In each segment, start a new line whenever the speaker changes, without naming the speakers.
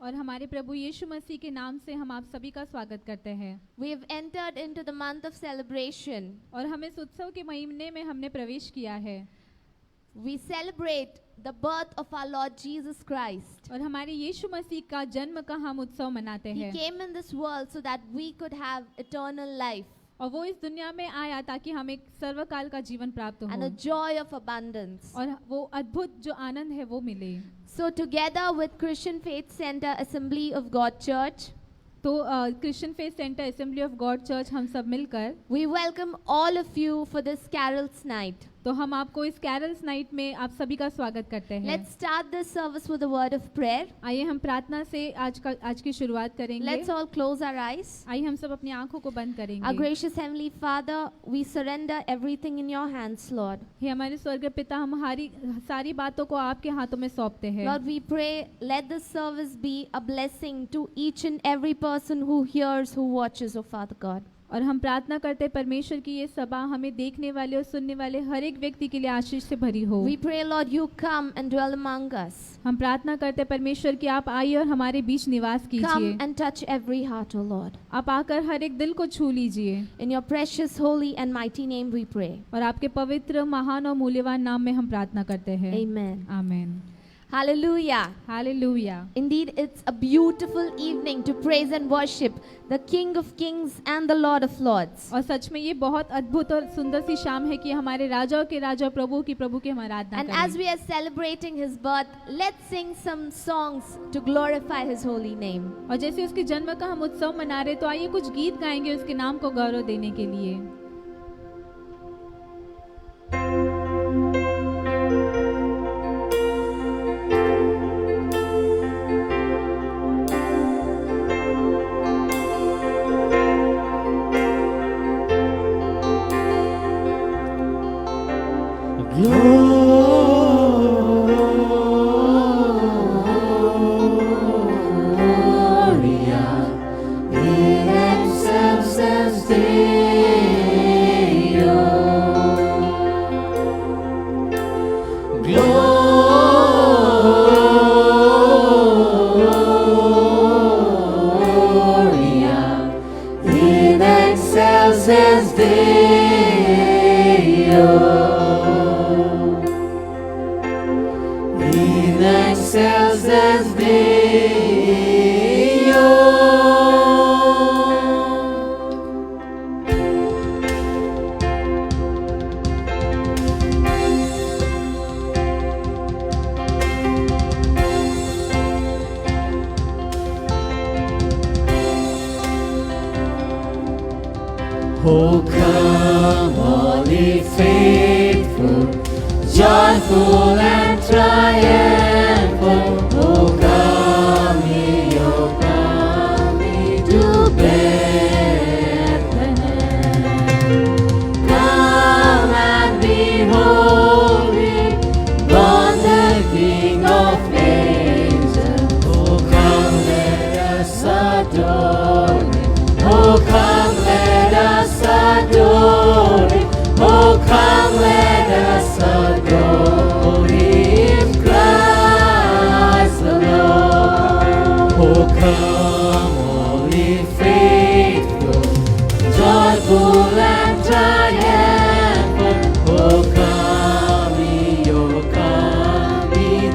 और हमारे प्रभु यीशु मसीह के नाम से हम आप सभी का स्वागत करते हैं।
We have entered into the month of celebration.
और हम इस उत्सव के महीने में हमने प्रवेश किया है।
We celebrate the birth of our Lord Jesus Christ.
और हमारे यीशु मसीह का जन्म का हम उत्सव मनाते
He
हैं।
came in this world so that we could have eternal life
और वो इस दुनिया में आया ताकि हम एक सर्वकाल का जीवन प्राप्त
and a
हो
joy of abundance.
और वो अद्भुत जो आनंद है वो मिले।
So together with Christian Faith Center Assembly of God Church,
तो Christian faith centre assembly of God church हम सब मिलकर
we welcome all of you for this carols night.
तो हम आपको इस कैरल्स नाइट में आप सभी का स्वागत करते हैं।
Let's start this service with a word of prayer.
आइए हम प्रार्थना से आज की शुरुआत करेंगे।
Let's all close our eyes.
आइए हम सब अपनी आंखों को बंद
Our
करेंगे।
gracious Heavenly Father, we surrender everything in your hands, Lord.
हे हमारे स्वर्गीय पिता, हम हमारी सारी बातों को आपके हाथों में सौंपते हैं।
Lord, we pray, let this service be a blessing to each and every person who hears, who watches, oh Father God.
और हम प्रार्थना करते हैं परमेश्वर की ये सभा हमें देखने वाले और सुनने वाले हर एक व्यक्ति के लिए आशीष से भरी हो।
We pray, Lord, you come and dwell among us.
हम प्रार्थना करते हैं परमेश्वर की आप आइए और हमारे बीच निवास कीजिए।
Come and touch every heart, O Lord.
आप आकर हर एक दिल को छू लीजिए।
In your precious, holy and mighty name we pray.
और आपके पवित्र, महान और मूल्यवान नाम में हम प्रार्थना करते हैं।
Amen.
आमीन।
Hallelujah.
Hallelujah.
Indeed, it's a beautiful evening to praise and worship the King of Kings and the Lord of Lords.
और सच में ये बहुत अद्भुत और सुंदर सी शाम है कि हमारे राजाओं के राजा, प्रभु की हम आराधना
And
करें।
as we are celebrating his birth, let's sing some songs to glorify his holy name.
और जैसे उसके जन्म का हम उत्सव मना रहे तो आइए कुछ गीत गाएंगे उसके नाम को गौरव देने के लिए।
Oh, come, all ye faithful, joyful and triumphant. Oh, come ye to Bethlehem. Come and behold him, born the King of angels. Oh, come, let us adore him. Oh, come, let us adore him. Oh, come, let us adore him, Christ the Lord. Oh, come, all ye faithful, joyful and triumphant. Oh, come ye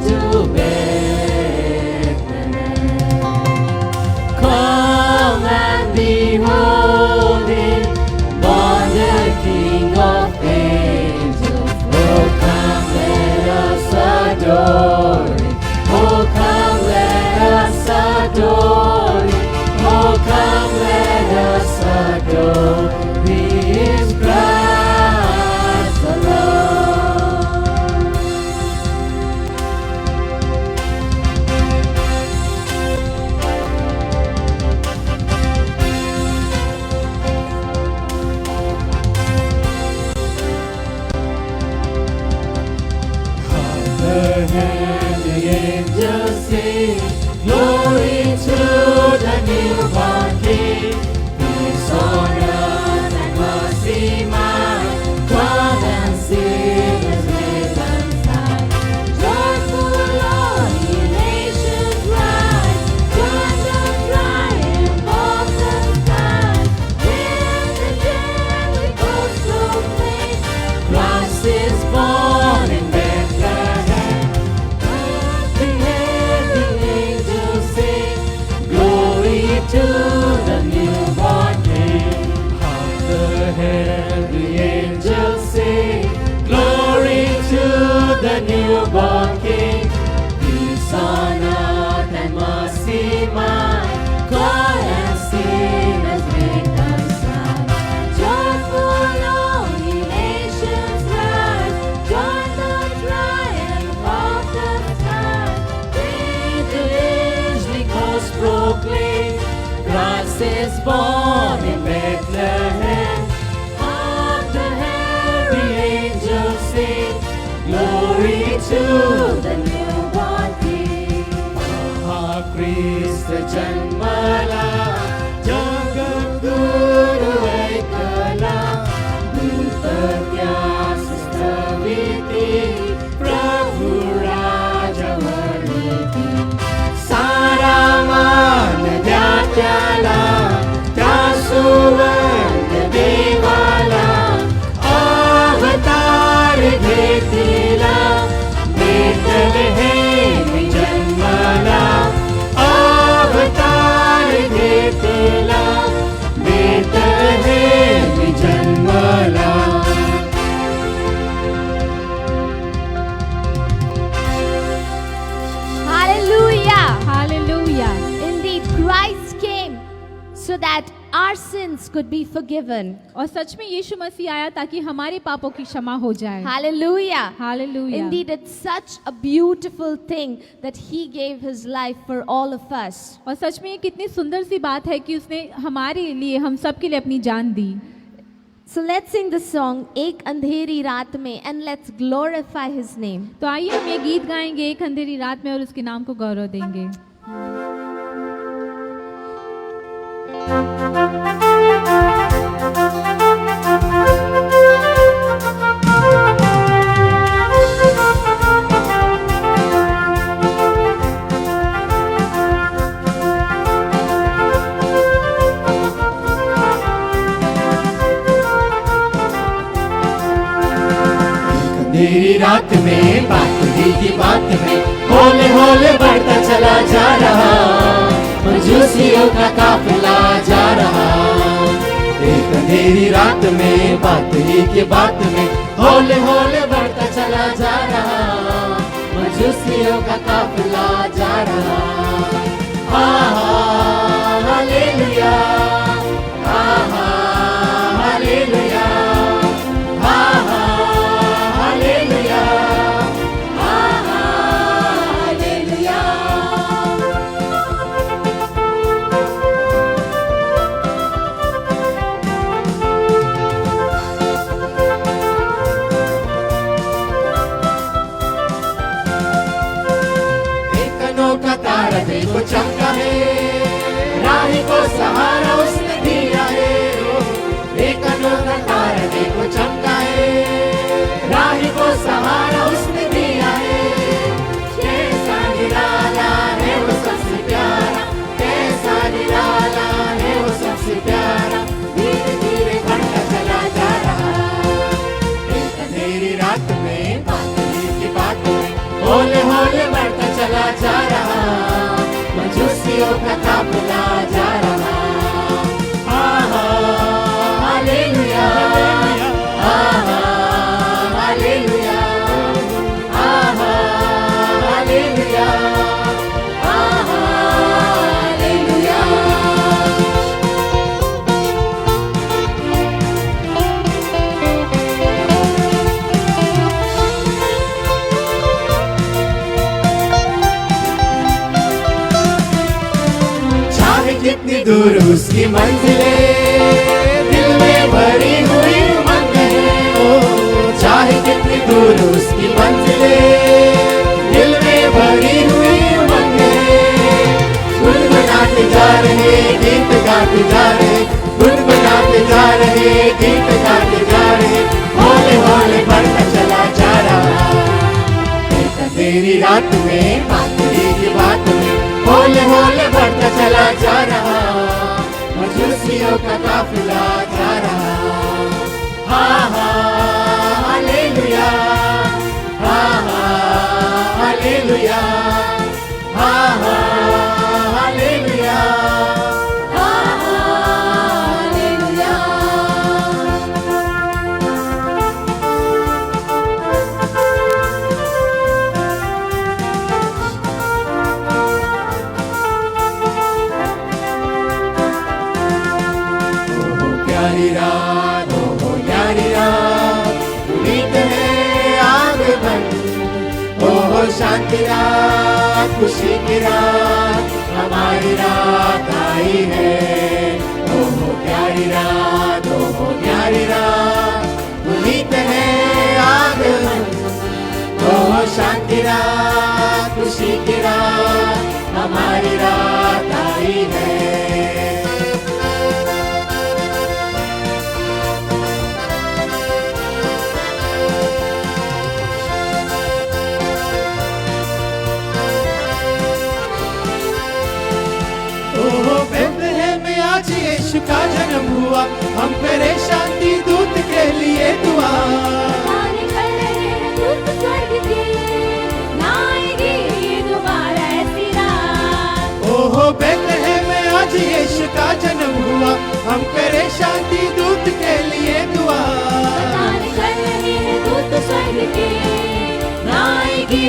to Bethlehem. Come and behold him, born the King of angels. Oh, come, let us adore him. Oh, come, let us adore to the newborn King. Hark the heavenly angels sing, glory to the newborn King. Peace on earth and mercy mild, God and sinners reconciled. Joyful all ye nations rise, join the triumph of the sky. Great the angelic host proclaim, Christ is born in Bethlehem. Hark the heavenly angels sing, glory to the newborn King. Krista जन्मला जगद्गुरु ऐकला, दूत त्यास स्तविती, प्रभु राजा वर्णिती. सारा मान द्या त्याला, त्या सुवर्ण देवाला, अवतार घेतला, बेथलेहेम जन्मला, अवतार घेतला, Bethlehem जन्मला.
Hallelujah.
Hallelujah.
Indeed, Christ came so that our sins could be forgiven.
और सच में यीशु मसीह आया ताकि हमारे पापों की क्षमा हो जाए.
Hallelujah.
Hallelujah.
Indeed, it's such a beautiful thing that He gave His life for all of us.
और सच में ये कितनी सुंदर सी बात है कि उसने हमारे लिए, हम सब के लिए अपनी जान दी.
So let's sing the song एक अंधेरी रात में and let's glorify His name.
तो आइए हम ये गीत गाएंगे एक अंधेरी रात में और उसके नाम को गौरव देंगे.
अंधेरी रात में बात ही की बात में होले होले बढ़ता चला जा रहा, मजूसियों का काफिला जा रहा. एक अंधेरी रात में बात ही की बात में होले होले बढ़ता चला जा रहा, मजूसियों का काफिला जा रहा. Hallelujah, hallelujah, hallelujah, hallelujah. एक अनोखा तारा देखो चमका है, राही को सहारा उसने दिया है. एक अनोखा तारा देखो चमका है, राही को सहारा उसने दिया है. कैसा निराला है वो सबसे प्यारा, कैसा निराला है वो सबसे प्यारा. धीरे धीरे बढ़ता चला जा रहा, एक अंधेरी रात में बात की बात में होले होले बढ़ता चला जा रहा, मजूसियों का काफिला जा रहा. Hallelujah, hallelujah, hallelujah, hallelujah. चाहे कितनी दूर उसकी मंजिलें, दिल में भरी हुई उमंग है. ओ चाहे कितनी दूर उसकी मंजिलें, दिल में भरी हुई उमंग है. गुनगुनाते जा रहे, गीत गाते जा रहे, गुनगुनाते जा रहे, गीत गाते जा रहे, होले होले बढ़ता चला जा रहा. एक अंधेरी रात में बात ही की बात में होले होले बढ़ता चला जा रहा, मजूसियों का काफिला जा रहा. हालेलुया, हालेलुया, हालेलुया, रात हो न्यारी रात, उम्मीद है आगमन। हो शांति रात, खुशी की रात, हमारी रात आई है। हो प्यारी रात, हो न्यारी रात, उम्मीद है आगमन। हो शांति रात, खुशी की रात, हमारी रात आई है। आज यीशु का जन्म हुआ, हम करें शांति दूत के लिए दुआ।
गाने कर रहे हैं दूत स्वर्ग के, ना आएगी दोबारा ऐसी रात।
ओहो बेथलेहम में आज यीशु का जन्म हुआ, हम करें शांति दूत के लिए दुआ।
गाने कर रहे हैं दूत स्वर्ग के, ना आएगी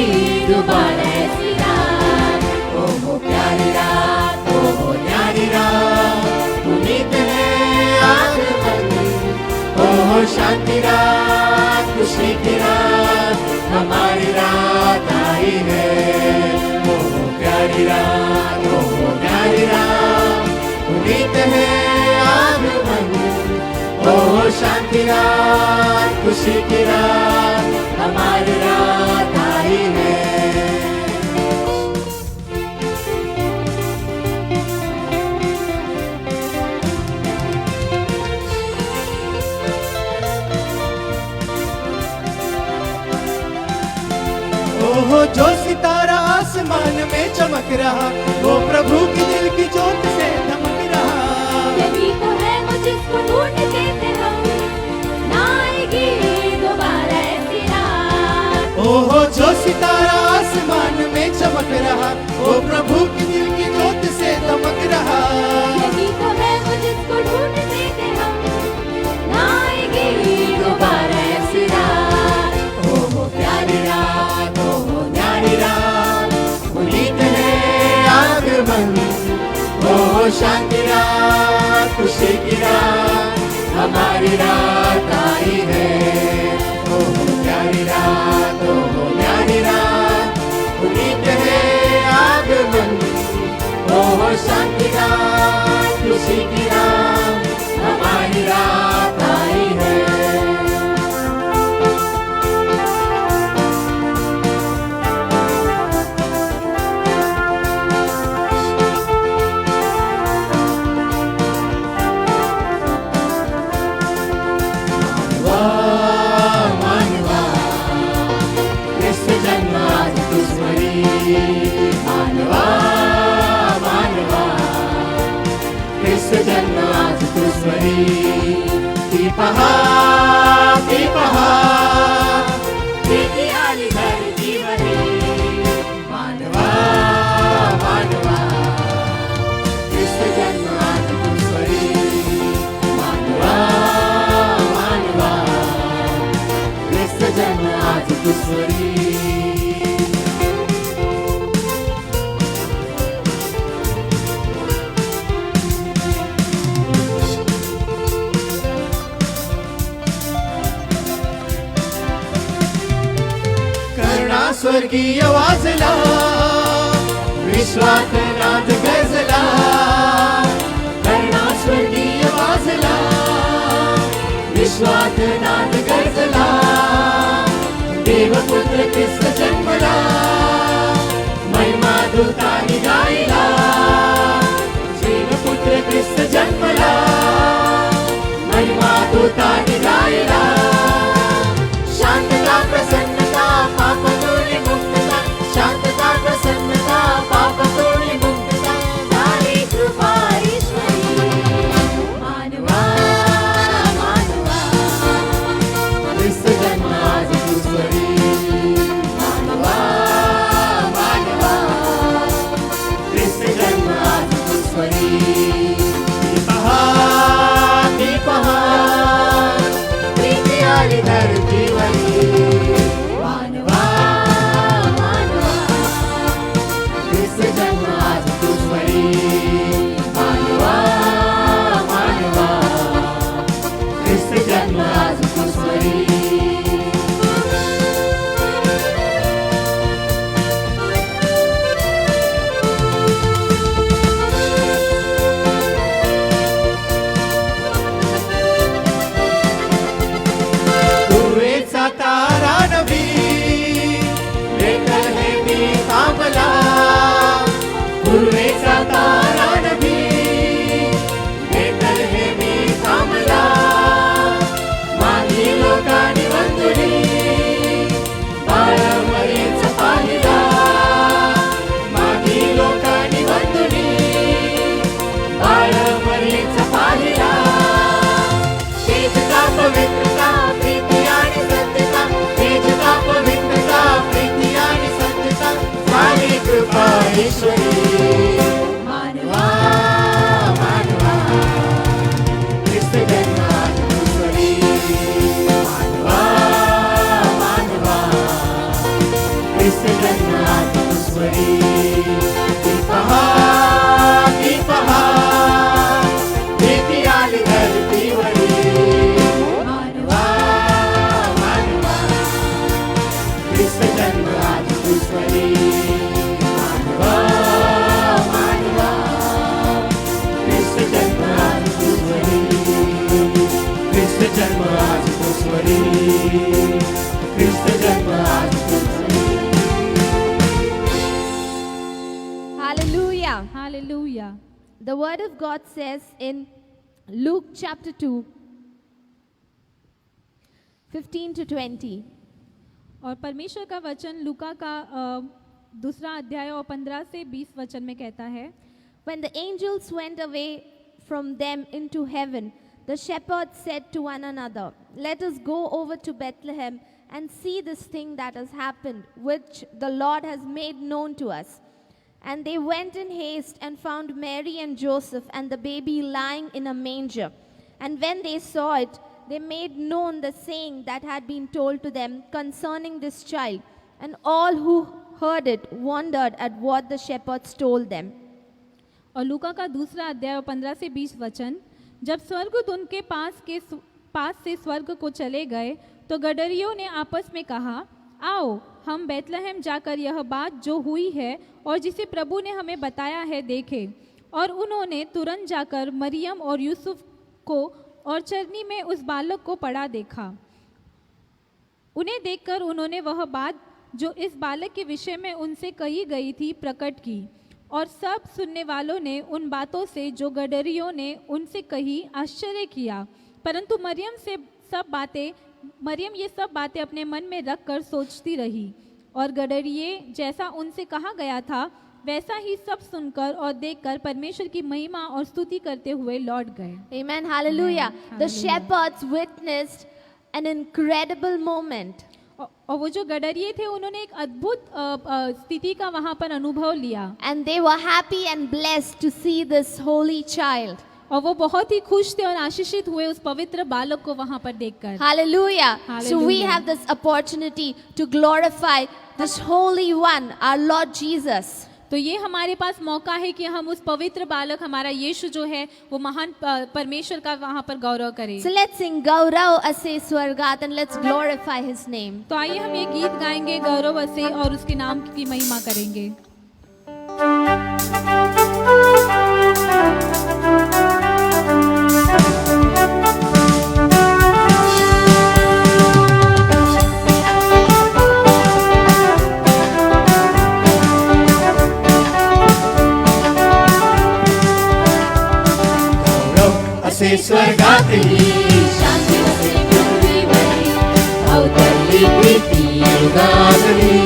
दोबारा ऐसी रात।
ओहो प्यारी रात, ओहो न्यारी रात, उम्मीद है आगमन। ओहो शांति रात, खुशी की रात, हमारी रात आई है। ओहो प्यारी रात, ओहो न्यारी रात, उम्मीद है आगमन। ओहो शांति रात, खुशी की रात, हमारी रात आई है। ओहो जो सितारा आसमान में चमक रहा, वो प्रभु की दिल की ज्योत से धमक रहा।
यही तो है वो जिसको ढूंढते थे हम, ना आएगी दोबारा ऐसी रात।
ओहो जो सितारा आसमान में चमक रहा, वो प्रभु की दिल की ज्योत से धमक रहा।
यही तो है वो जिसको ढूंढते थे हम, ना आएगी दोबारा ऐसी रात।
ओहो प्यारी रात, ओहो न्यारी रात, उम्मीद है आगमन। ओहो शांति रात, खुशी की रात, हमारी रात आई है। ओहो प्यारी रात, ओहो न्यारी रात, उम्मीद है आगमन। ओहो शांति रात, खुशी की रात, हमारी रात आई है। जन्म आज तू स्वरी, ती पहा प्रीती आली धरती वरी। मानवा मानवा, ख्रिस्त जन्म आज तू स्वरी। मानवा मानवा, ख्रिस्त जन्म आज तू स्वरी। स्वर्गीय वाजला, विश्वात नाद गजला। करुणा स्वर्गीय वाजला, विश्वात नाद गजला। देवपुत्र ख्रिस्त जन्मला, महिमा दूतांनी गायला। देवपुत्र ख्रिस्त जन्मला, महिमा दूतांनी गायला। शांतता प्रसन्नता पापातून मुक्तता, शांतता प्रसन्नता पापातून मुक्तता, झाली कृपा ईश्वरी। मानवा मानवा, ख्रिस्त जन्म आज तू स्वरी। मानवा मानवा, ख्रिस्त मातृस्वरी मानवा मानवा ख्रिस्त जन्म मातृस्वरी मानवा मानवा ख्रिस्त जन्म मातृस्वरी की पहा देवी आली धरतीवरी मानवा मानवा ख्रिस्त जन्म मातृस्वरी मानवा मानवा ख्रिस्त जन्म मातृस्वरी ख्रिस्त जन्म मातृस्वरी ख्रिस्त जन्म मातृस्वरी
Hallelujah.
Hallelujah.
The word of God says in Luke chapter 2, 15 to 20.
और परमेश्वर का वचन लूका का दूसरा अध्याय और 15 से 20 वचन में कहता है,
When the angels went away from them into heaven, the shepherds said to one another, Let us go over to Bethlehem and see this thing that has happened, which the Lord has made known to us. And they went in haste and found Mary and Joseph and the baby lying in a manger. And when they saw it, they made known the saying that had been told to them concerning this child. And all who heard it wondered at what the shepherds told them.
और लूका का दूसरा अध्याय और 15 से 20 वचन, जब स्वर्गदूत उनके पास से स्वर्ग को चले गए तो गडरियों ने आपस में कहा, आओ हम बैतलहम जाकर यह बात जो हुई है और जिसे प्रभु ने हमें बताया है देखें। और उन्होंने तुरंत जाकर मरियम और यूसुफ को और चरनी में उस बालक को पड़ा देखा। उन्हें देखकर उन्होंने वह बात जो इस बालक के विषय में उनसे कही गई थी प्रकट की। और सब सुनने वालों ने उन बातों से जो गडरियों ने उनसे कही आश्चर्य किया। परंतु मरियम ये सब बातें अपने मन में रख कर सोचती रही। और गडरिये जैसा उनसे कहा गया था वैसा ही सब सुनकर और देखकर परमेश्वर की महिमा और स्तुति करते हुए लौट गए।
Amen. Hallelujah.
Amen.
The
Hallelujah.
shepherds witnessed an incredible moment.
और वो जो गडरिये थे उन्होंने एक अद्भुत स्थिति का वहाँ पर अनुभव लिया।
And they were happy and blessed to see this holy child.
और वो बहुत ही खुश थे और आशीषित हुए उस पवित्र बालक को वहाँ पर देखकर।
Hallelujah. So we
Hallelujah.
have this opportunity to glorify this holy one, our Lord Jesus.
तो ये हमारे पास मौका है कि हम उस पवित्र बालक हमारा यीशु जो है वो महान परमेश्वर का वहाँ पर गौरव करें।
So let's sing Gaurav Ase Swargat and let's glorify his name.
तो आइए हम ये गीत गाएंगे गौरव से और उसके नाम की महिमा करेंगे।
असे स्वर्गातली शांती असे पृथ्वीवरी अवतरली प्रीती युगातली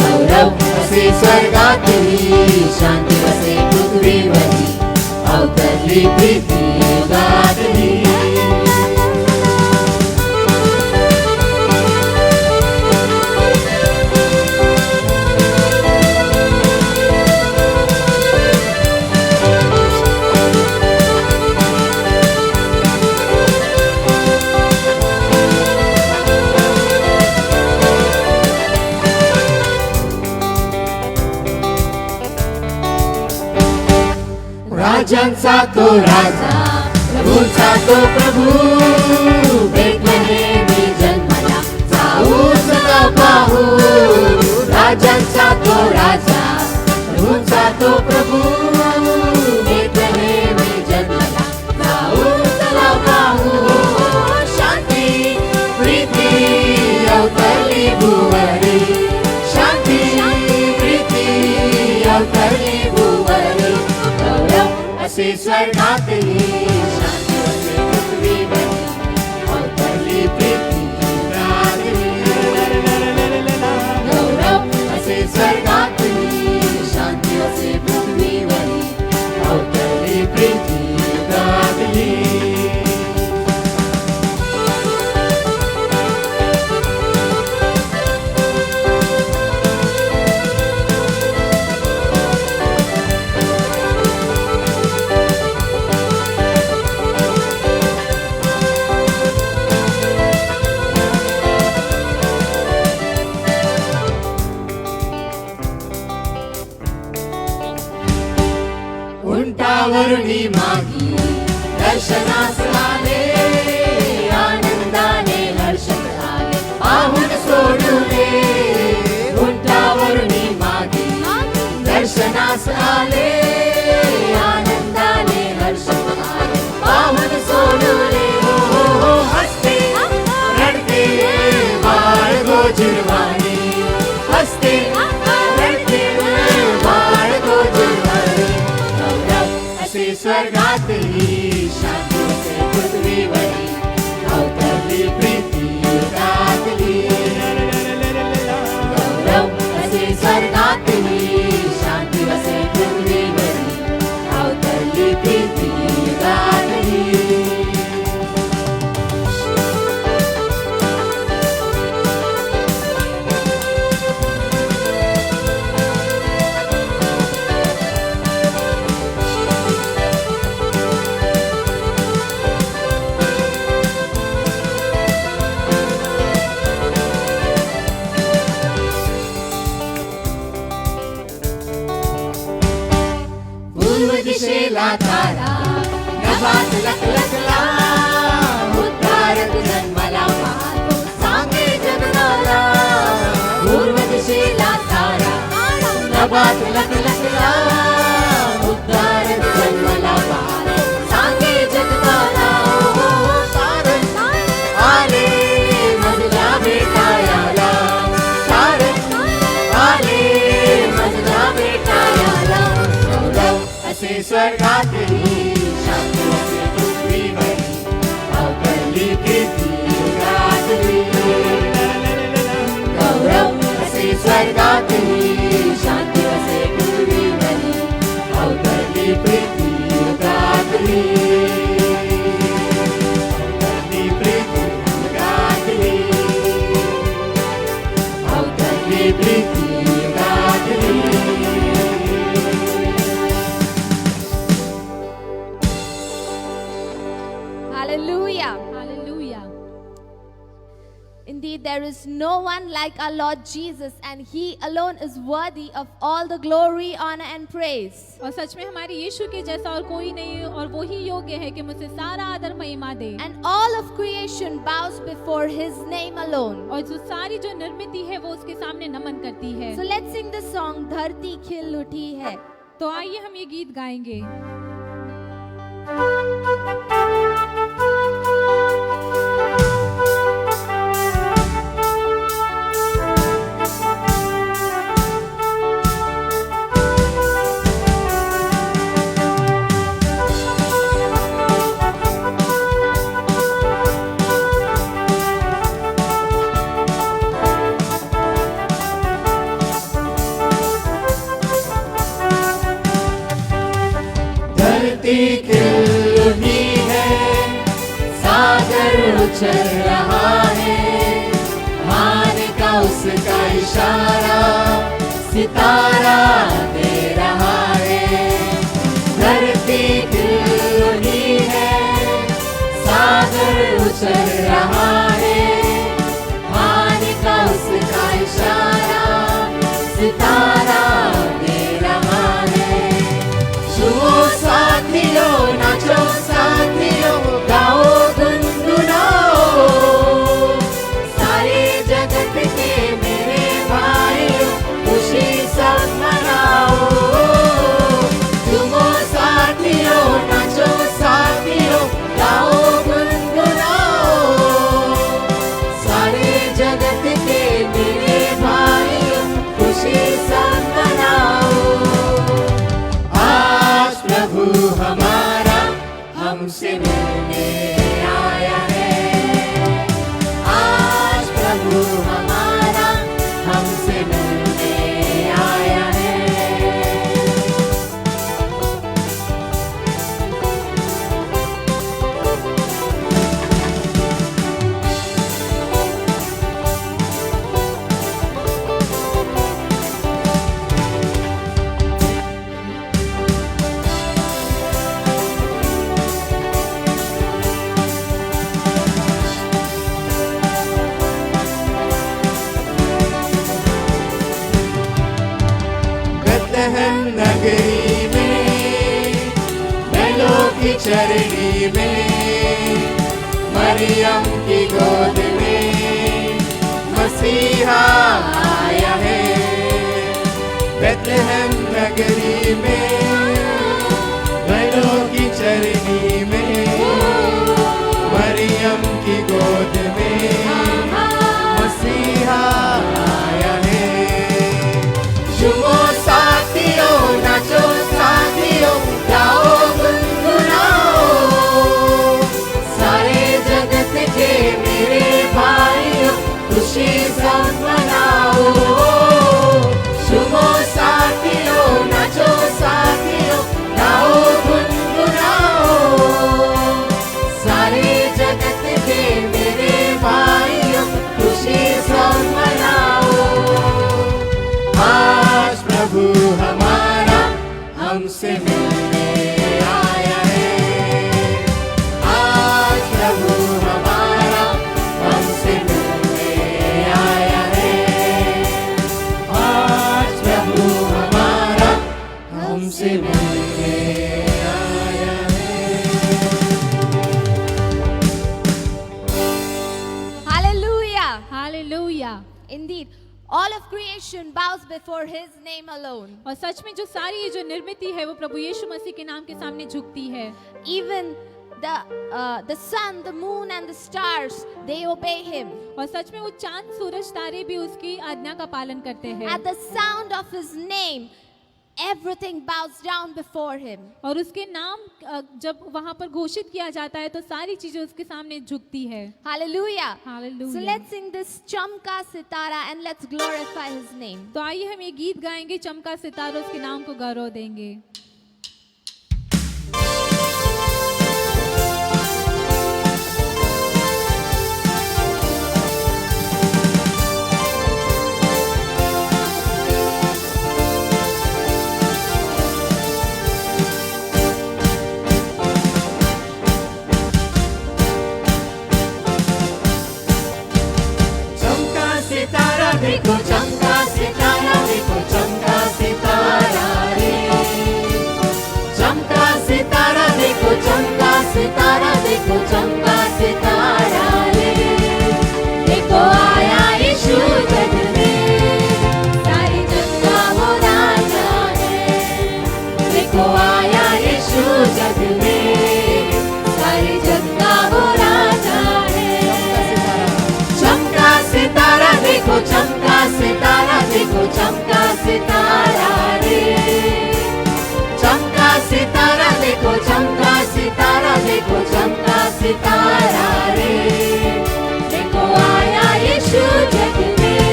गौरव असे स्वर्गातली शांती असे पृथ्वीवरी अवतरली प्रीती युगातली राजांचा तो राजा प्रभूंचा तो प्रभू बेथलेहेमी जन्मला जाऊ सदा पाहू राजांचा तो राजा प्रभूंचा तो प्रभू बेथलेहेमी जन्मला जाऊ सदा पाहू शांती प्रीती अवतरली भुवरी शांती प्रीती अवतरली भुवरी असे स्वर्गातली शांती असे पृथ्वीवरी अवतरली प्रीती युगातली गौरव असे स्वर्गातली शांती असे पृथ्वीवरी अवतरली प्रीती युगातली उंटावरुनी मागी दर्शनास आले आनंदाने हर्षित आले पाहून सोडूने उंटावरुनी मागी दर्शनास आले आनंदाने हर्षित आले पाहून सोडूने हो हसते रडते बाळ गोजिरवाणी हसते रडते बाळ गोजिरवाणी गौरव असे स्वर्गातली शांती असे पृथ्वीवरी अवतरली प्रीती युगातली गौरव असे स्वर्गातली शांती असे पृथ्वीवरी अवतरली प्रीती युगातली पूर्व दिशेला तारा नभात लखलखला उद्धारक जन्मला पाहतो सांगे जगनाला पूर्व दिशेला तारा नभात लखलखला उद्धारक जन्मला पाहतो सांगे जगनाला तारक आले मजला भेटायाला तारक आले मजला भेटायाला असे स्वर्गातली शांती असे पृथ्वीवरी अवतरली प्रीती युगातली गौरव असे स्वर्गातली शांती असे पृथ्वीवरी अवतरली Preeti युगातली अवतरली Preeti युगातली अवतरली Preeti युगातली
Hallelujah.
Hallelujah.
Indeed, there is no one like our Lord Jesus, and He alone is worthy of all the glory, honor, and praise.
और सच में हमारे यीशु के जैसा और कोई नहीं और वो ही योग्य है कि मुझसे सारा आदर महिमा दे
And all of creation bows before His name alone.
और जो सारी जो निर्मिति है वो उसके सामने नमन करती है।
So let's sing the song धरती खिल उठी है.
तो आइए हम ये गीत गाएंगे।
धरती खिल उठी है सागर उछल रहा है मान का उसका इशारा सितारा दे रहा है धरती खिल उठी है सागर उछल रहा है मान का उसका इशारा सितारा दे रहा है छुओ साथियों नाचो साथियों गाओ गुनगुनाओ सारे जगत के मेरे भाइयों खुशी सब मनाओ छुओ साथियों नाचो साथियों गाओ गुनगुनाओ सारे जगत के मेरे भाइयों खुशी सब मनाओ आज प्रभु हमारा हमसे मिलने आया है आज प्रभु हमारा हमसे मिलने आया है चरनी में, मरियम की गोद में मसीहा आया है। बेथलेहम नगरी में, बहनों की चरनी में, मरियम की गोद में मसीहा आया है। झूमो साथियों, नाचो साथियों, गाओ गुनगुनाओ, सारे जगत के मेरे भाइयों खुशी सब मनाओ। झूमो साथियों, नाचो साथियों, गाओ गुनगुनाओ, सारे जगत के मेरे भाइयों खुशी सब मनाओ। आज प्रभु हमारा हमसे मिलने आया है। आज प्रभु हमारा हमसे मिलने आया है। आज प्रभु हमारा हमसे मिलने आया है।
Hallelujah.
Hallelujah.
Indeed, all of creation bows before his name alone.
और सच में जो सारी ये जो निर्मिति है वो प्रभु यीशु मसीह के नाम के सामने झुकती है।
Even the sun, the moon and the stars, they obey him.
और सच में वो चांद सूरज तारे भी उसकी आज्ञा का पालन करते हैं।
At the sound of his name, everything bows down before him.
और उसके नाम जब वहाँ पर घोषित किया जाता है तो सारी चीजें उसके सामने झुकती है।
Hallelujah.
Hallelujah.
So let's sing this Chamka Sitara and let's glorify his name.
तो आइए हम ये गीत गाएंगे, चमका सितारा, उसके नाम को गौरव देंगे।
चमका सितारा देखो, चमका सितारा देखो, चमका सितारा रे। चमका सितारा देखो, चमका सितारा देखो, चमका सितारा रे। देखो आया यीशु जग में, सारी जग का वो राजा है। देखो आया यीशु जग में, सारी जग का वो राजा है। चमका सितारा देखो, चमका सितारा देखो, चमका सितारा रे। चमका सितारा देखो, चमका सितारा देखो, चमका सितारा रे। देखो आया यीशु जग में,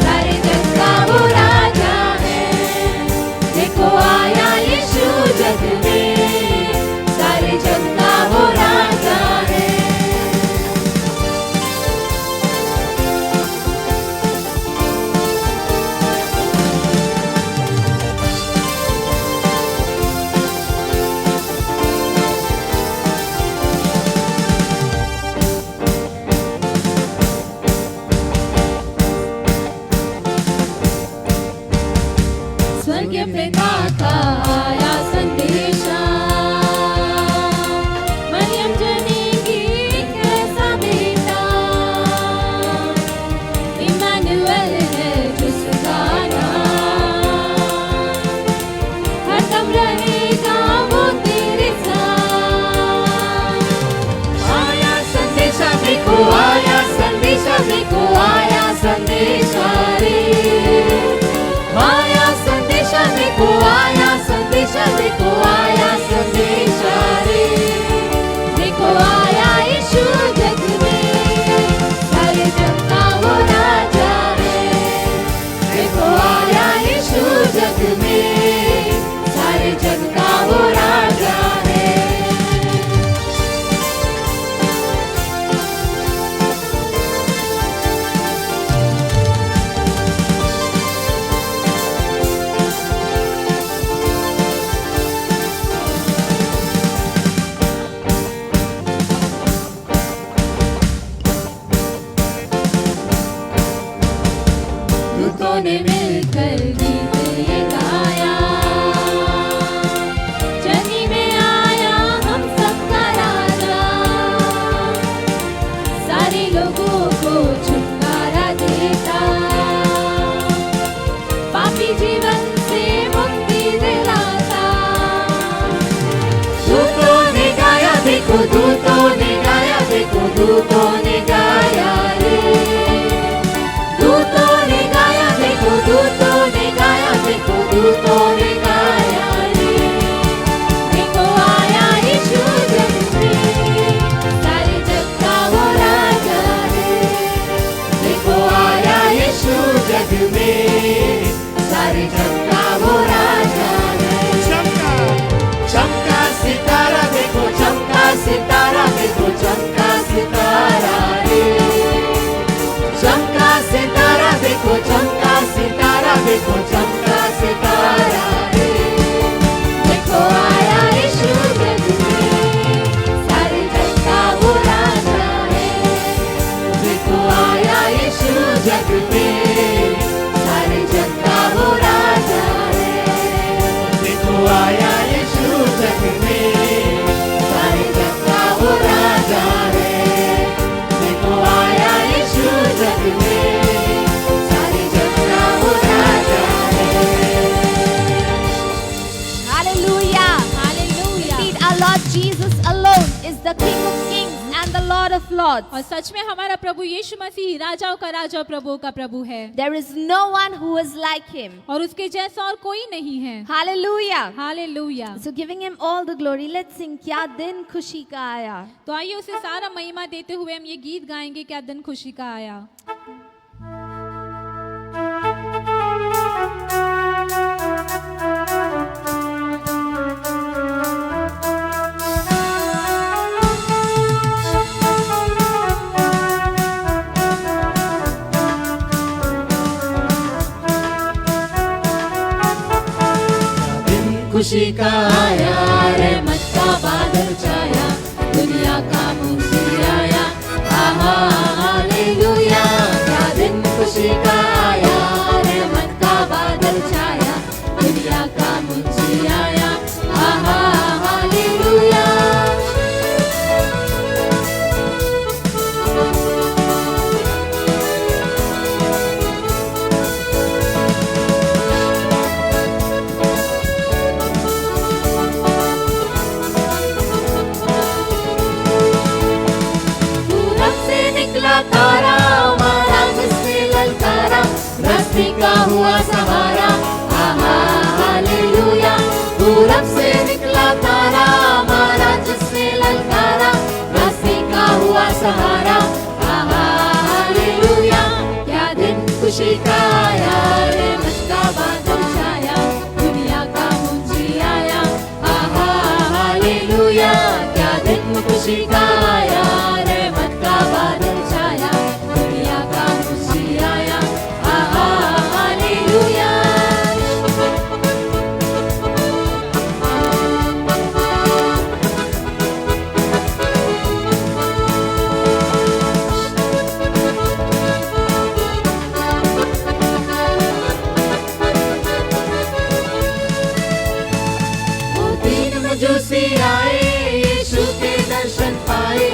सारे जग का वो राजा है। देखो आया यीशु जग में, सारे जग का वो राजा है। देखो दूतों ने गाया, देखो दूतों ने गाया रे। दूतों ने गाया, देखो दूतों ने गाया, देखो दूतों ने गाया रे। देखो आया यीशु जग में, सारे जग का वो राजा रे। देखो आया यीशु जग में, सारे जग का वो राजा रे। चमका सितारा देखो, चमका सितारा देखो, चमका सितारा रे। चमका सितारा देखो, चमका सितारा देखो, चमका सितारा रे। देखो आया यीशु जग में, सारे जग का वो राजा है। देखो आया यीशु जग में, सारे जग का वो राजा है। देखो आया यीशु जग में, सारे जग का वो राजा है। देखो आया यीशु जग में, सारे जग का वो राजा है।
Hallelujah.
Hallelujah.
Indeed, our Lord Jesus alone is the King of Kings and the Lord of Lords.
और सच में हमारा प्रभु यीशु मसीह राजाओं का राजा और प्रभुओं का प्रभु है,
There is no one who is like him.
और उसके जैसा और कोई नहीं है।
Hallelujah.
Hallelujah.
So giving him all the glory, let's sing क्या दिन खुशी का आया.
तो आइए उसे सारा महिमा देते हुए हम ये गीत गाएंगे, क्या दिन खुशी का आया।
दिन खुशी का आया, रहमत का बादल छाया, दुनिया का मुस्कुराया, आहा हालेलुया। क्या दिन खुशी का आया, रहमत का बादल छाया, दुनिया का मुस्कुराया, आहा हालेलुया। पूरब से निकला तारा, हमारा जिसने ललकारा, रस्ते का हुआ सहारा, आहा हालेलुया। पूरब से निकला तारा, हमारा जिसने ललकारा, रस्ते का हुआ सहारा, आहा हालेलुया। क्या दिन खुशी का आया, रहमत का बादल छाया, दुनिया का मुस्कुराया, आहा हालेलुया। क्या दिन खुशी का आया, रहमत का बादल छाया, दुनिया का मुस्कुराया, आहा हालेलुया। वो दिन मजूसी आए, यीशु के दर्शन पाए,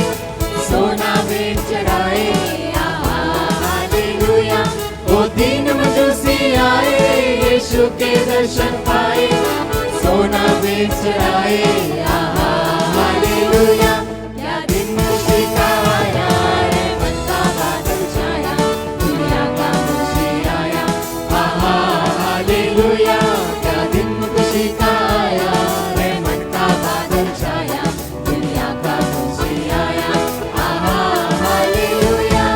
सोना भेंट चढ़ाए, आहा हालेलुया। वो दिन मजूसी आए, यीशु के दर्शन पाए, सोना भेंट चढ़ाए, आहा हालेलुया। क्या दिन खुशी का आया, रहमत का बादल छाया, दुनिया का मुस्कुराया, आहा हालेलुया। क्या दिन खुशी का आया, रहमत का बादल छाया, दुनिया का मुस्कुराया, आहा hallelujah.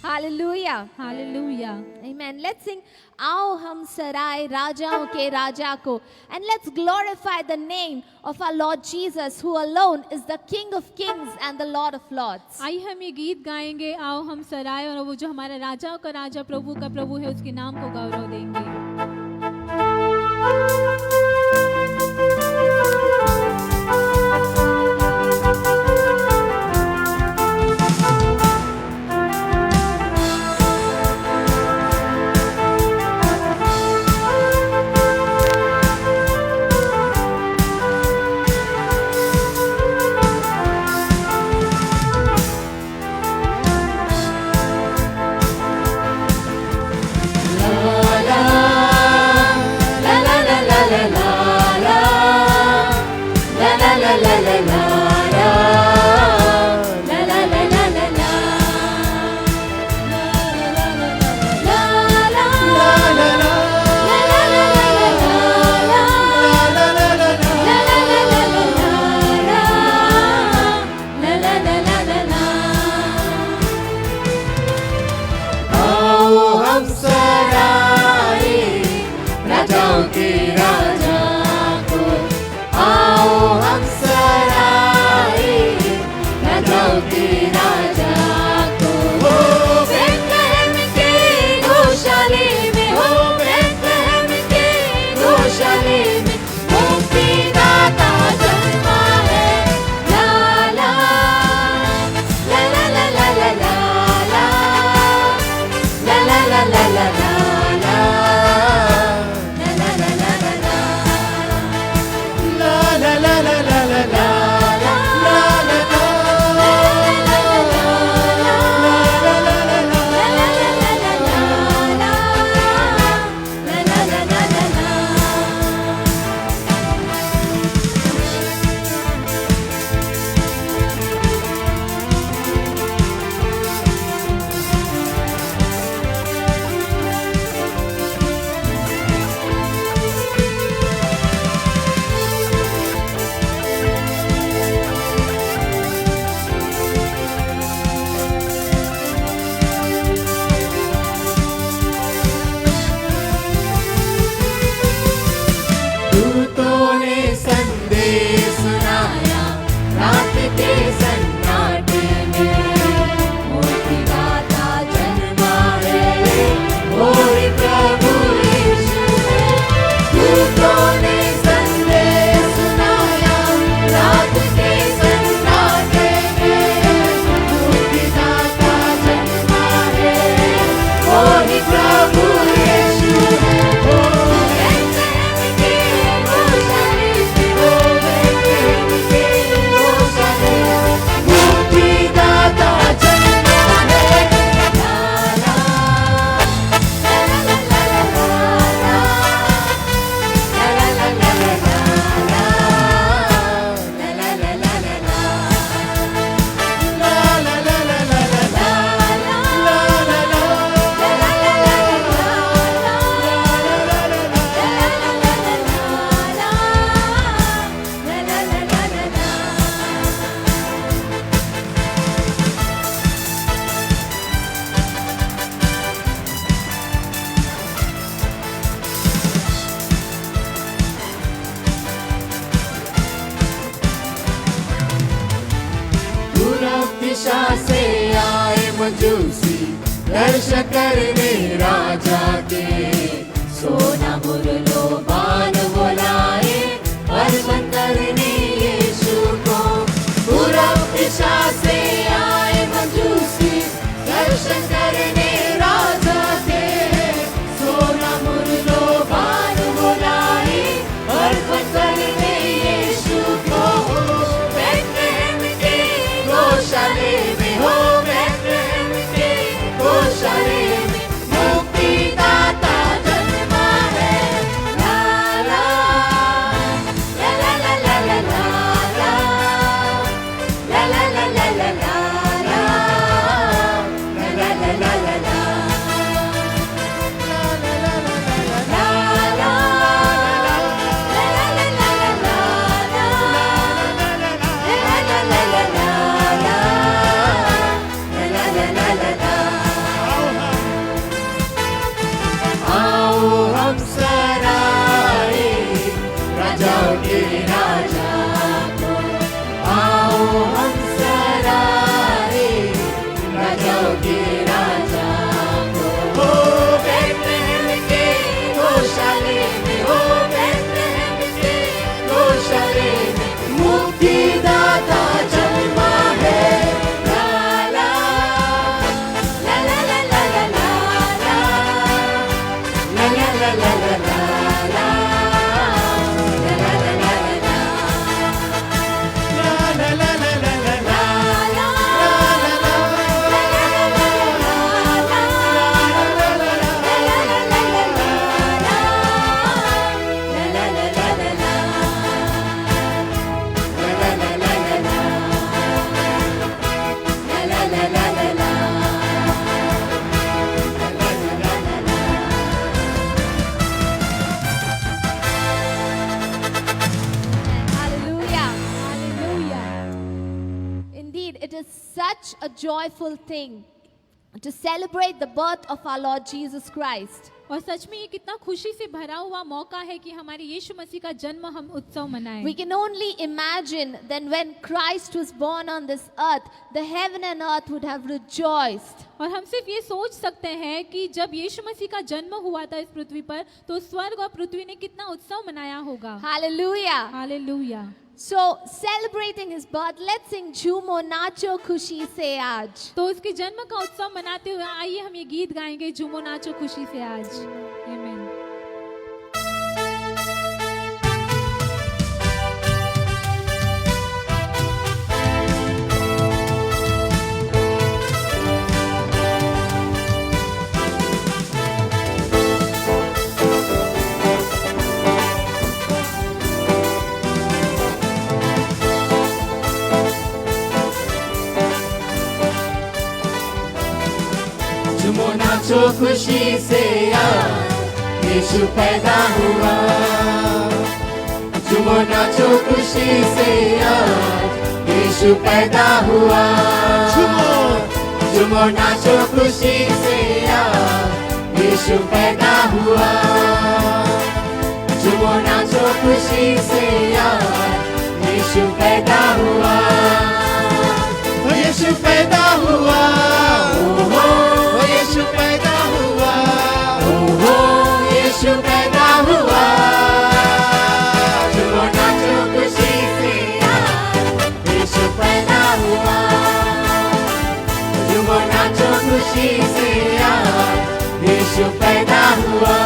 Hallelujah.
Hallelujah.
Amen. Let's sing आओ हम सराय राजाओं के राजा को, and let's glorify the name of our Lord Jesus, who alone is the King of Kings and the Lord of Lords.
आइए हम ये गीत गाएंगे, आओ हम सराय, और वो जो हमारा राजाओं का राजा प्रभु का प्रभु है उसके नाम को गौरव देंगे।
ला ला
यरूशलेम में मुक्तिदाता जन्मा है। ला ला ला ला ला ला ला ला ला ला ला ला ला ला ला
दूतों ने संदेश सुनाया रात के सन्नाटे में,
मुक्तिदाता जन्मा है।
वही प्रभु यीशु है। दूतों ने संदेश सुनाया रात के सन्नाटे में, मुक्तिदाता जन्मा है। वही प्रभु यीशु है। पूरब दिशा से आए मजूसी दर्शन करने राजा के, सोना मुरलो बान बुलाए अर्पण करने यीशु को। पूरब दिशा से आए मजूसी दर्शन करने राजा के, सोना मुरलो बान बुलाए अर्पण करने यीशु को। गौशाले में हो, बेथलेहम के गौशाले में मुक्तिदाता जन्मा है। ला ला ला ला ला ला ला ला ला ला ला ला ला ला ला मुक्तिदाता जन्मा है। ला ला ला ला ला ला ला ला ला ला ला ला ला ला
It is such a joyful thing to celebrate the birth of our Lord Jesus Christ.
और सच में ये कितना खुशी से भरा हुआ मौका है कि हमारे यीशु मसीह का जन्म हम उत्सव मनाएं।
We can only imagine that when Christ was born on this earth, the heaven and earth would have rejoiced.
और हम सिर्फ ये सोच सकते हैं कि जब यीशु मसीह का जन्म हुआ था इस पृथ्वी पर तो स्वर्ग और पृथ्वी ने कितना उत्सव मनाया होगा।
Hallelujah.
Hallelujah.
So, celebrating his birth, let's sing Jhumo Nacho Khushi Se Aaj.
तो उसके जन्म का उत्सव मनाते हुए आइए हम ये गीत गाएंगे, झूमो नाचो खुशी से आज। आमीन।
झूमो नाचो खुशी से आज यीशु पैदा हुआ। झूमो नाचो खुशी से आज यीशु पैदा हुआ। झूमो नाचो खुशी से आज यीशु पैदा हुआ। झूमो नाचो खुशी से आज यीशु पैदा हुआ। यीशु पैदा हुआ। यीशु पैदा हुआ। यीशु पैदा हुआ। झूमो नाचो खुशी से आज यीशु पैदा हुआ। झूमो नाचो खुशी से आज यीशु पैदा हुआ।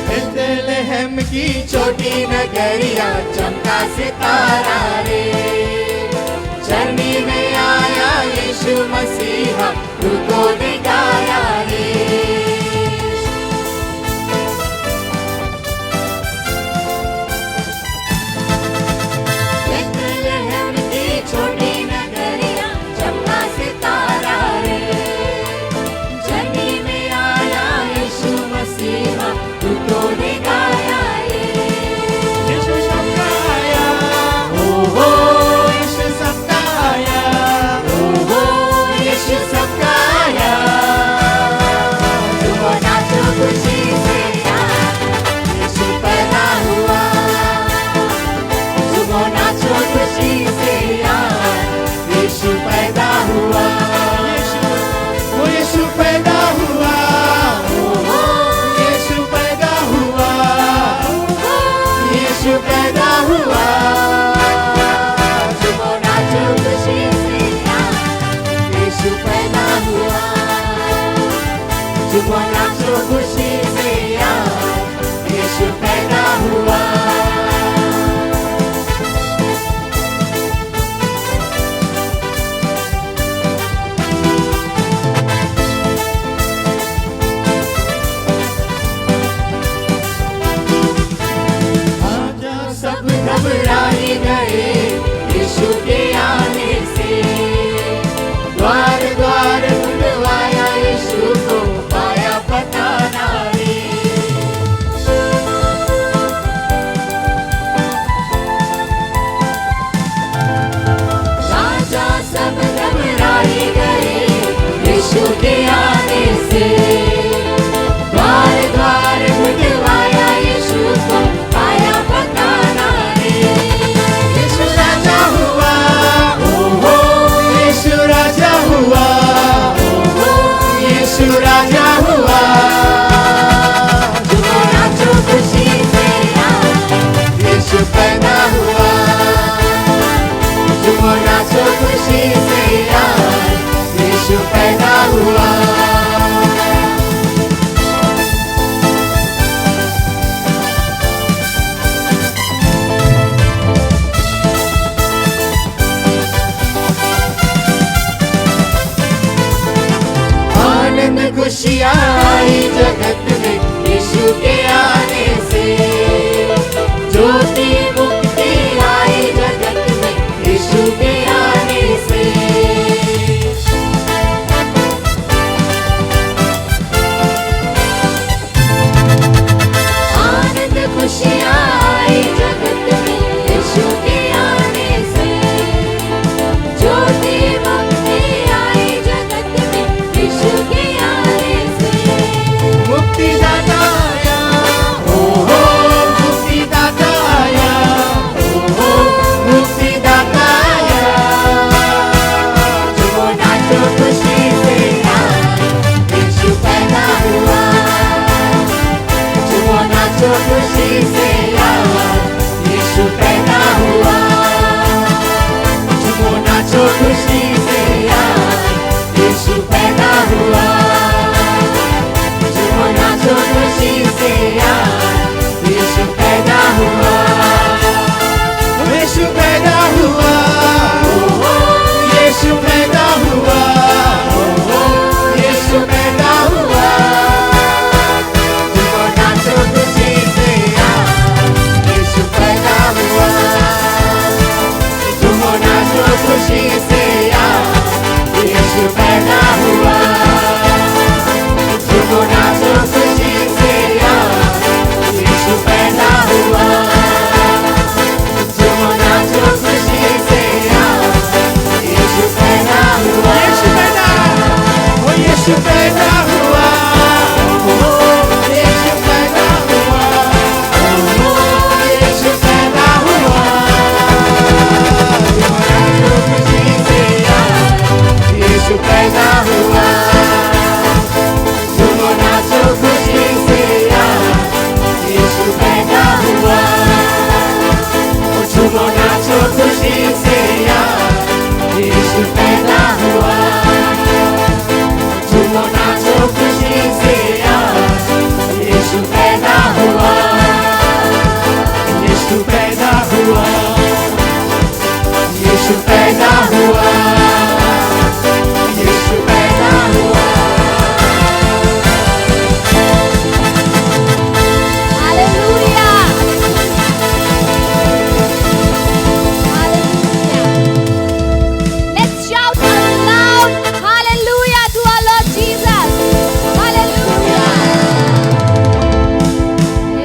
बेथलेहम की छोटी नगरिया चमका सितारा रे। चरनी में आया यीशु मसीहा दूतों ने गाया रे। बेथलेहम की छोटी नगरिया चमका सितारा रे। चरनी में आया यीशु मसीहा दूतों ने गाया रे। यीशु सबका आया। ओहो यीशु सबका आया। ओहो यीशु सबका आया। झूमो नाचो खुशी से आज यीशु पैदा हुआ। झूमो नाचो खुशी से आज यीशु पैदा हुआ। यीशु पैदा हुआ। ओहो यीशु पैदा हुआ। यीशु पैदा हुआ। झूमो नाचो खुशी से आज यीशु पैदा हुआ। झूमो नाचो खुशी से आज यीशु पैदा हुआ। सब घबराए गए यीशु के आने से। द्वार द्वार खुलवाया यीशु को पाया पता ना रे। राजा सब घबराए गए यीशु के आने से। द्वार द्वार खुलवाया यीशु को पाया पता ना रे। यीशु राजा हुआ। ओहो यीशु राजा हुआ। ओहो यीशु राजा हुआ। झूमो नाचो खुशी से आज यीशु पैदा हुआ। झूमो नाचो खुशी से आज यीशु पैदा हुआ। आनंद खुशियाँ आई जगत में यीशु के आने से। ज्योति मुक्ति आई जगत में यीशु के आने से। हुआ, यीशु पैदा हुआ, यीशु पैदा हुआ।
Hallelujah. Hallelujah. Let's shout out loud, hallelujah to our Lord Jesus. Hallelujah.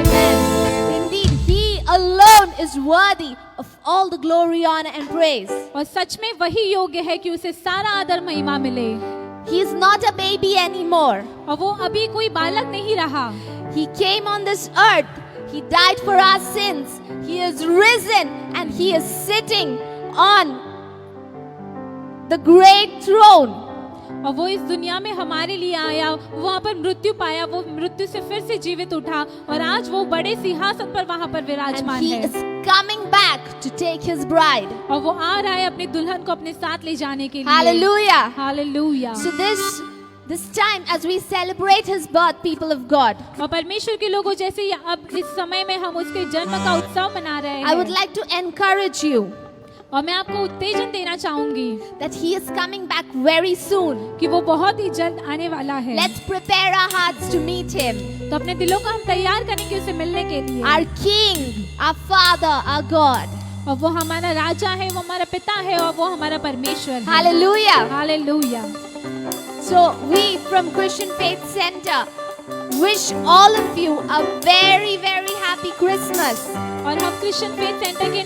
Amen. Indeed, He alone is worthy of all the glory, honor and praise.
और सच में वही योग्य है कि उसे सारा आदर महिमा मिले।
He is not a baby anymore.
और वो अभी कोई बालक नहीं रहा।
He came on this earth. He died for our sins. He is risen and He is sitting on the great throne.
और वो इस दुनिया में हमारे लिए आया, वहाँ पर मृत्यु पाया, वो मृत्यु से फिर से जीवित उठा और आज वो बड़े सिंहासन पर वहाँ पर
And
विराजमान
He
है।
is coming back to take His bride.
और वो आ रहा है अपनी दुल्हन को अपने साथ ले जाने के लिए।
Hallelujah.
Hallelujah.
So this time as we celebrate His birth, people of God,
और परमेश्वर के लोगों जैसे ही अब इस समय में हम उसके जन्म का उत्सव मना रहे
I would
हैं
like to encourage you
और मैं आपको उत्तेजन देना चाहूंगी
that He is coming back very soon.
कि वो बहुत ही जल्द आने वाला है।
Let's prepare our hearts to meet Him.
तो अपने दिलों को हम तैयार करेंगे उसे मिलने के लिए।
Our King, our Father, our God.
और वो हमारा राजा है, वो हमारा पिता है और वो हमारा परमेश्वर है।
Hallelujah.
Hallelujah.
So we from Christian Faith Center wish all of you a very, very happy Christmas.
और हम क्रिश्चियन फेथ सेंटर के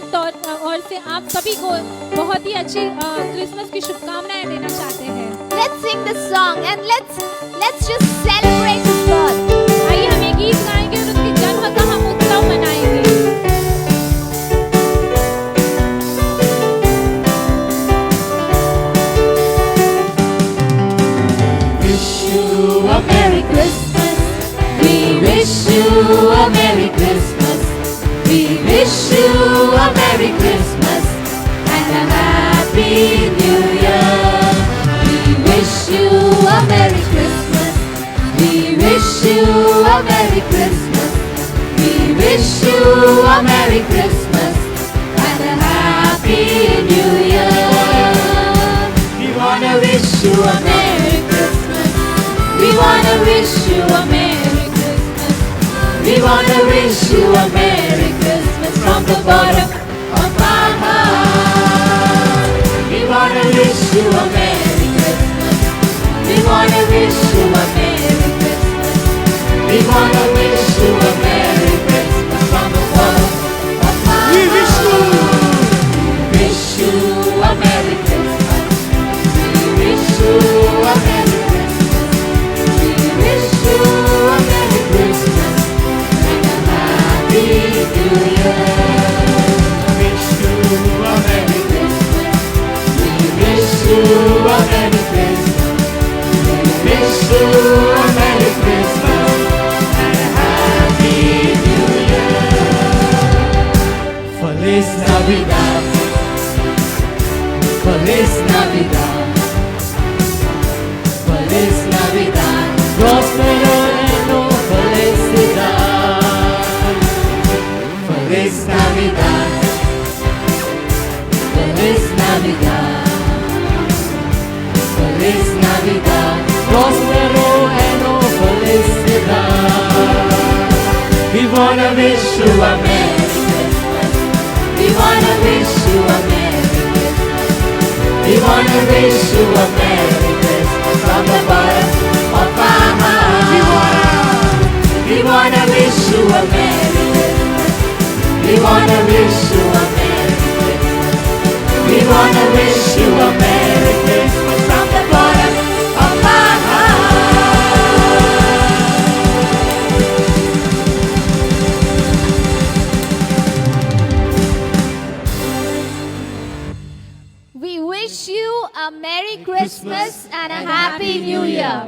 ओर से आप सभी को बहुत ही अच्छी क्रिसमस की शुभकामनाएं देना चाहते हैं।
Let's sing this song and let's just celebrate His birth.
आइए हम ये गीत गाएंगे और उसके जन्म का हम उत्सव मनाएंगे।
Wish you a Merry Christmas. We wish you a Merry Christmas. We wish you a Merry Christmas and a Happy New Year. We wish you a Merry Christmas. We wish you a Merry Christmas. We wish you a Merry Christmas and a Happy New Year. We wanna wish you a Merry Christmas. We wanna wish you a Merry Christmas. We wanna wish you a Merry Christmas from the bottom of our heart. We wanna wish you a Merry Christmas. We wanna wish you a Merry Christmas. We wanna wish you a Merry Christmas from the bottom of our heart. We wish you a Merry Christmas. We wish you a Merry Christmas. We wish you a Merry Christmas and a Happy New Year. Wish you a Merry Christmas. We wish you a Merry Christmas. We wish you a Merry Christmas and a Happy New Year. Feliz Navidad. Feliz Navidad. Feliz Navidad. Próspero año, felicidad. Feliz Navidad. Feliz Navidad. Feliz Navidad. Próspero año, felicidad. We wanna wish you a Merry Christmas. We wanna wish you a Merry Christmas. We wanna wish you a Merry Christmas from the bottom of our heart. We wanna wish you a Merry Christmas. We wanna wish you a Merry Christmas. We wanna wish you a Merry Christmas from the bottom of our heart.
We wish you a Merry Christmas and a Happy New Year.